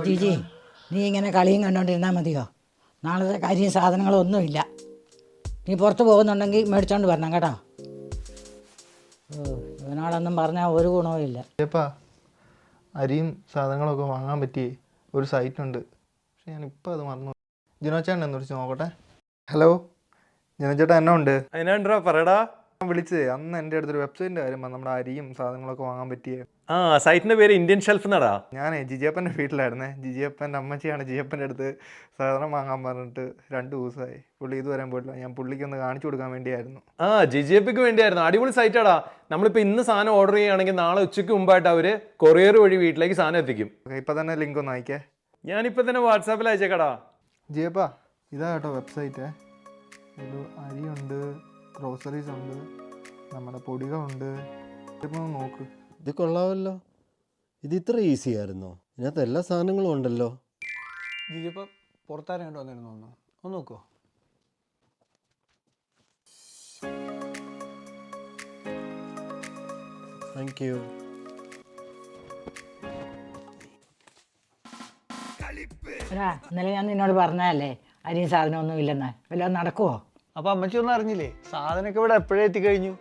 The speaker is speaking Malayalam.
ജിജി, നീ ഇങ്ങനെ കളിയും കണ്ടോണ്ടിരുന്നാൽ മതിയോ? നാളത്തെ കാര്യം സാധനങ്ങളൊന്നുമില്ല. നീ പുറത്ത് പോകുന്നുണ്ടെങ്കിൽ മേടിച്ചോണ്ട് വരണം കേട്ടോ. ഇവനോടൊന്നും പറഞ്ഞാൽ ഒരു ഗുണവും ഇല്ല. അരിയും സാധനങ്ങളൊക്കെ വാങ്ങാൻ പറ്റിയേ ഒരു സൈറ്റുണ്ട്, പക്ഷെ ഞാനിപ്പോൾ അത് മറന്നു. ജിനോച്ചേട്ടൻ എന്ന് വിളിച്ച് നോക്കട്ടെ. ഹലോ ജിനോച്ചേട്ടാ, എന്നാ ഉണ്ട്? അതിനാ പറയടാ. ഞാൻ വിളിച്ചതേ അന്ന് എൻ്റെ അടുത്തൊരു വെബ്സൈറ്റിൻ്റെ കാര്യം നമ്മുടെ അരിയും സാധനങ്ങളൊക്കെ വാങ്ങാൻ പറ്റിയേ. ആ സൈറ്റിന്റെ പേര് ഇന്ത്യൻ ഷെൽഫ് എന്നാടാ. ഞാനേ ജിജിയപ്പൻ്റെ വീട്ടിലായിരുന്നേ. ജിജിയപ്പൻ്റെ അമ്മച്ചിയാണ് ജിജിയപ്പൻ്റെ അടുത്ത് സാധനം വാങ്ങാൻ പറഞ്ഞിട്ട് 2 ദിവസമായി. പുള്ളി ഇതുവരെ പോയിട്ടില്ല. ഞാൻ പുള്ളിക്കൊന്ന് കാണിച്ചു കൊടുക്കാൻ വേണ്ടിയായിരുന്നു. ആ ജിജിഎപ്പിക്ക് വേണ്ടിയായിരുന്നു. അടിപൊളി സൈറ്റാടാ. നമ്മളിപ്പോൾ ഇന്ന് സാധനം ഓർഡർ ചെയ്യുകയാണെങ്കിൽ നാളെ ഉച്ചയ്ക്ക് മുമ്പായിട്ട് അവർ കൊറിയർ വഴി വീട്ടിലേക്ക് സാധനം എത്തിക്കും. ഇപ്പം തന്നെ ലിങ്ക് ഒന്ന് അയക്കേ. ഞാനിപ്പോൾ തന്നെ വാട്സാപ്പിൽ അയച്ചേക്കടാ. ജിയപ്പാ, ഇതാ കേട്ടോ വെബ്സൈറ്റ്. ഇത് അരിയുണ്ട്, ഗ്രോസറീസ് ഉണ്ട്, നമ്മുടെ പൊടികളുണ്ട്. ഇപ്പം നോക്ക്. ഇത് കൊള്ളാമല്ലോ. ഇത് ഇത്ര ഈസി ആയിരുന്നോ? ഇതിനകത്ത് എല്ലാ സാധനങ്ങളും ഉണ്ടല്ലോ. ജിജിപ്പോൾ പുറത്താരം കണ്ടു വന്നിരുന്നു. ഒന്ന് നോക്കുമോ? Thank you. ഇന്നലെ ഞാൻ നിന്നോട് പറഞ്ഞതല്ലേ അരിയും സാധനമൊന്നും ഇല്ലെന്ന്. വല്ലതും നടക്കുമോ? അപ്പോൾ അമ്മച്ചി ഒന്നും അറിഞ്ഞില്ലേ? സാധനമൊക്കെ ഇവിടെ എപ്പോഴേ എത്തിക്കഴിഞ്ഞു.